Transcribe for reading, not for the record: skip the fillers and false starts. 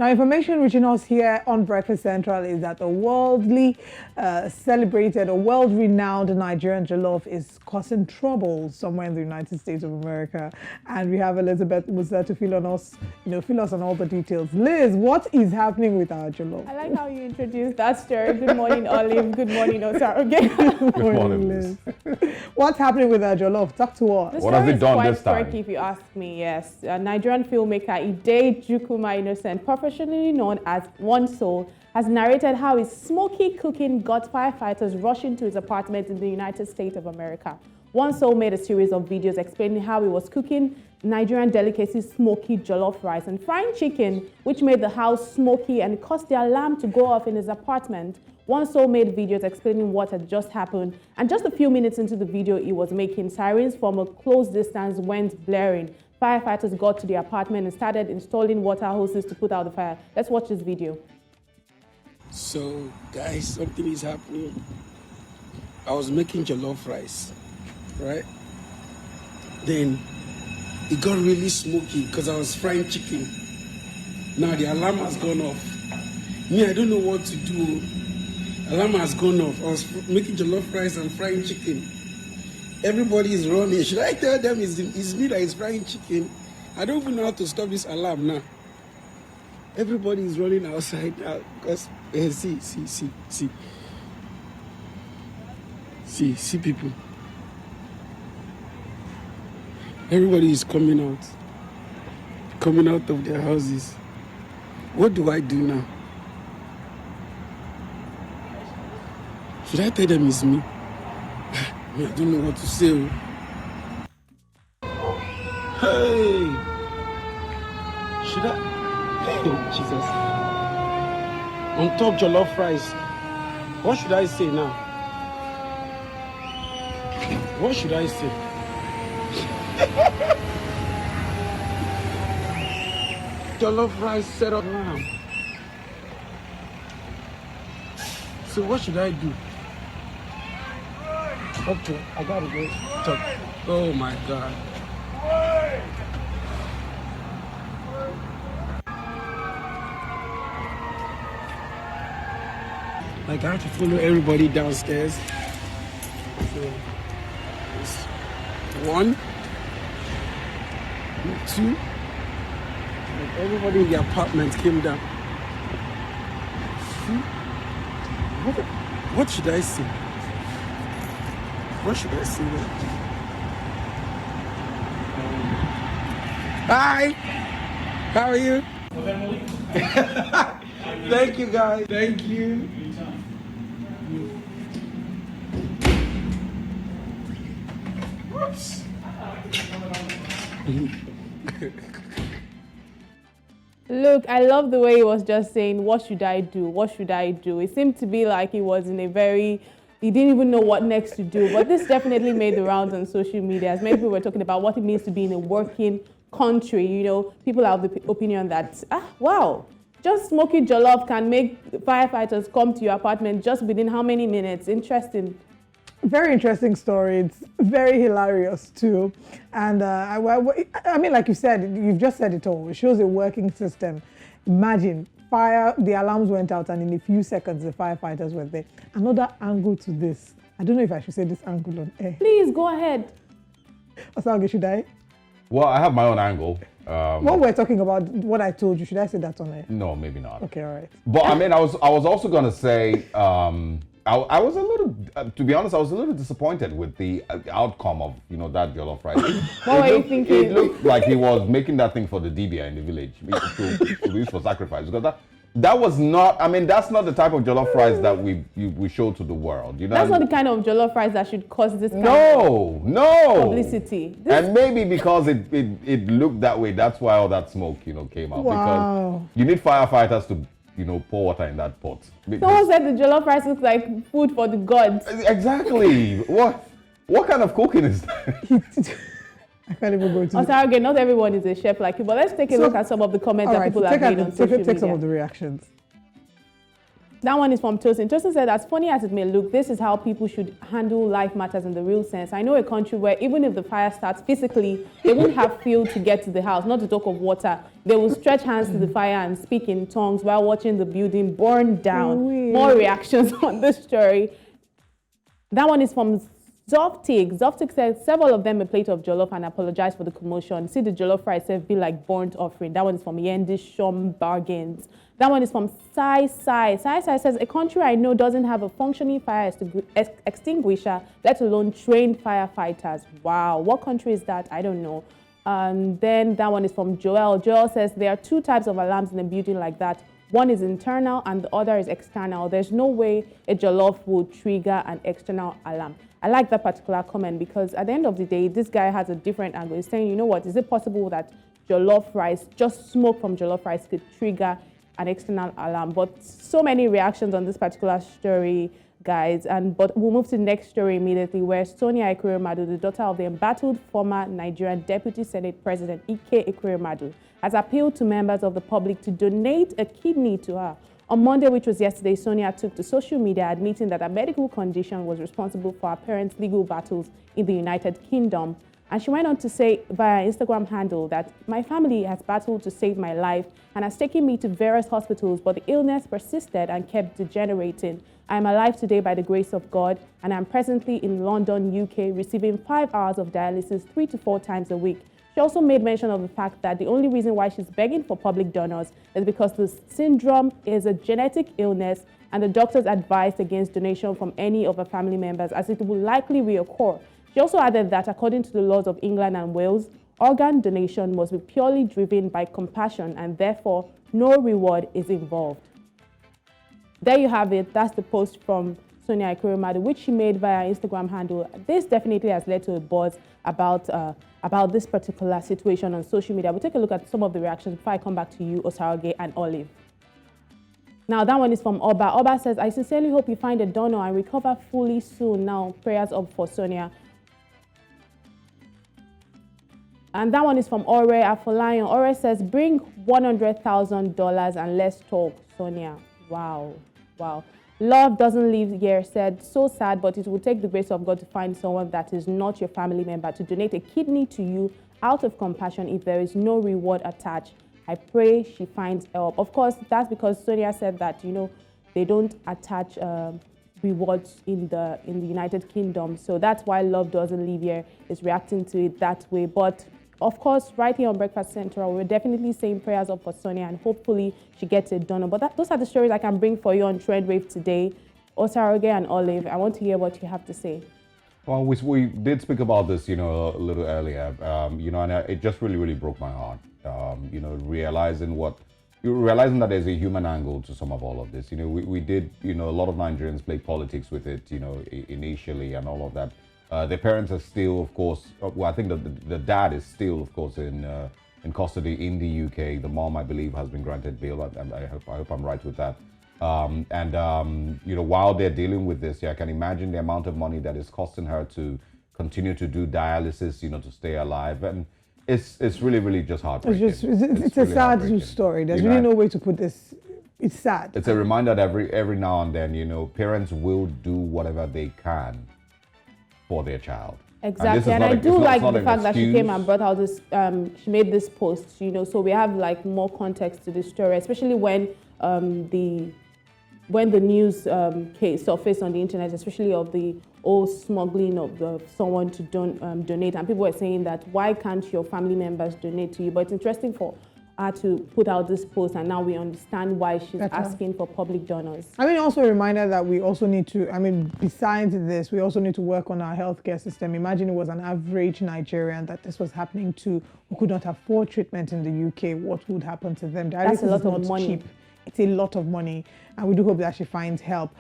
Now, information reaching us here on Breakfast Central is that the worldly celebrated or world-renowned Nigerian jollof is causing trouble somewhere in the United States of America. And we have Elizabeth was there to fill us on all the details. Liz, what is happening with our jollof? I like how you introduced that story. Good morning, Olive. Good morning, Osaroge. Good morning, Liz. What's happening with our jollof? Talk to us. What has it done this time? Quirky, if you ask me, yes. Nigerian filmmaker Ideh Chukwuma Innocent, professionally known as Onesoul, has narrated how his smoky cooking got firefighters rushing to his apartment in the United States of America. Onesoul made a series of videos explaining how he was cooking Nigerian delicacy smoky jollof rice and frying chicken, which made the house smoky and caused the alarm to go off in his apartment. Onesoul made videos explaining what had just happened, and just a few minutes into the video he was making, sirens from a close distance went blaring. Firefighters got to the apartment and started installing water hoses to put out the fire. Let's watch this video. So, guys, something is happening. I was making jollof rice, right? Then it got really smoky because I was frying chicken. Now the alarm has gone off. Me, I don't know what to do. Alarm has gone off. I was making jollof rice and frying chicken. Everybody is running. Should I tell them it's me that is frying chicken? I don't even know how to stop this alarm now. Everybody is running outside now because see people. Everybody is coming out of their houses. What do I do now? Should I tell them it's me? I don't know what to say. Hey! Should I? Jesus. On top jollof rice. What should I say now? What should I say? Jollof rice set up now. So what should I do? Okay, I gotta go talk. Oh my God. Like I have to follow everybody downstairs. So it's 1, 2. Like everybody in the apartment came down. What should I say? What should I say? Hi! How are you? Thank you, guys. Thank you. Whoops. Look, I love the way he was just saying, what should I do? What should I do? It seemed to be like he was in a very... He didn't even know what next to do. But this definitely made the rounds on social media. As many people were talking about what it means to be in a working country. You know, people have the opinion that, wow, just smoky jollof can make firefighters come to your apartment just within how many minutes? Interesting. Very interesting story. It's very hilarious too. And I mean, like you said, you've just said it all. It shows a working system. Imagine. The alarms went out and in a few seconds the firefighters were there. Another angle to this. I don't know if I should say this angle on air. Please go ahead. Osaroge, should I? Well, I have my own angle. What we're talking about, what I told you, should I say that on air? No, maybe not. Okay, all right. But I mean, I was also going to say, I was a little, to be honest, I was a little disappointed with the outcome of, that jollof rice. What were you thinking? It looked like he was making that thing for the dibia in the village to use for sacrifice. Because that was not, I mean, that's not the type of jollof rice that we show to the world. That's not the kind of jollof rice that should cause this kind of publicity. And maybe because it looked that way, that's why all that smoke, came out. Wow. Because you need firefighters to pour water in that pot. Someone said the jollof rice looks like food for the gods. Exactly. What kind of cooking is that? I can't even go to Osaroge, not everyone is a chef like you, but let's take a look at some of the comments that people have made on social media. Take some of the reactions. That one is from Tosin. Tosin said, as funny as it may look, this is how people should handle life matters in the real sense. I know a country where even if the fire starts physically, they won't have fuel to get to the house, not to talk of water. They will stretch hands to the fire and speak in tongues while watching the building burn down. More reactions on this story. That one is from Zoftig. Zoftig says, several of them a plate of jollof and apologize for the commotion. See the jollof rice be like burnt offering. That one is from Yendi Shom Bargains. That one is from Sai Sai. Sai Sai says, a country I know doesn't have a functioning fire extinguisher, let alone trained firefighters. Wow, what country is that? I don't know. Then that one is from Joel. Joel says, there are two types of alarms in a building like that. One is internal and the other is external. There's no way a jollof would trigger an external alarm. I like that particular comment because at the end of the day, this guy has a different angle. He's saying, you know what, is it possible that jollof rice, just smoke from jollof rice could trigger an external alarm? But so many reactions on this particular story, guys. But we'll move to the next story immediately, where Sonia Ekweremadu, the daughter of the embattled former Nigerian Deputy Senate President Ike Ekweremadu, has appealed to members of the public to donate a kidney to her. On Monday, which was yesterday, Sonia took to social media admitting that a medical condition was responsible for her parents' legal battles in the United Kingdom. And she went on to say via Instagram handle that my family has battled to save my life and has taken me to various hospitals, but the illness persisted and kept degenerating. I am alive today by the grace of God, and I'm presently in London, UK, receiving 5 hours of dialysis 3 to 4 times a week. She also made mention of the fact that the only reason why she's begging for public donors is because the syndrome is a genetic illness and the doctors advised against donation from any of her family members as it will likely reoccur. She also added that according to the laws of England and Wales, organ donation must be purely driven by compassion and therefore no reward is involved. There you have it. That's the post from Sonia Ekweremadu, which she made via Instagram handle. This definitely has led to a buzz about this particular situation on social media. We'll take a look at some of the reactions before I come back to you, Osarage and Olive. Now, that one is from Oba. Oba says, I sincerely hope you find a donor and recover fully soon. Now, prayers up for Sonia. And that one is from Ore Afolayan. Ore says, bring $100,000 and let's talk, Sonia. Wow, wow. Love doesn't live here said, so sad, but it will take the grace of God to find someone that is not your family member to donate a kidney to you out of compassion if there is no reward attached. I pray she finds help. Of course, that's because Sonia said that, you know, they don't attach rewards in the United Kingdom. So that's why Love Doesn't Live Here is reacting to it that way. But of course, right here on Breakfast Central, we're definitely saying prayers up for Sonia and hopefully she gets it done. But those are the stories I can bring for you on Trendwave today. Osarage and Olive, I want to hear what you have to say. Well, we did speak about this, you know, a little earlier, you know, and it just really, really broke my heart, you know, realizing that there's a human angle to some of all of this. You know, we did, you know, a lot of Nigerians play politics with it, you know, initially and all of that. Their parents are still, of course, well, I think the dad is still, of course, in custody in the UK. The mom, I believe, has been granted bail. I hope I'm right with that. You know, while they're dealing with this, I can imagine the amount of money that is costing her to continue to do dialysis, you know, to stay alive. And it's really, really just heartbreaking. It's a really sad story. There's really no way to put this. It's sad. It's a reminder that every now and then, you know, parents will do whatever they can for their child. Exactly, and I do like the fact that she came and brought out this, she made this post, you know, so we have like more context to this story, especially when the news case surfaced on the internet, especially of the smuggling of someone to donate, and people were saying that why can't your family members donate to you? But it's interesting for her to put out this post, and now we understand why she's asking for public donors. I mean, also a reminder that we also need to, I mean, besides this, we also need to work on our healthcare system. Imagine it was an average Nigerian that this was happening to, who could not afford treatment in the UK. What would happen to them? That's a lot of money. Cheap. It's a lot of money, and we do hope that she finds help.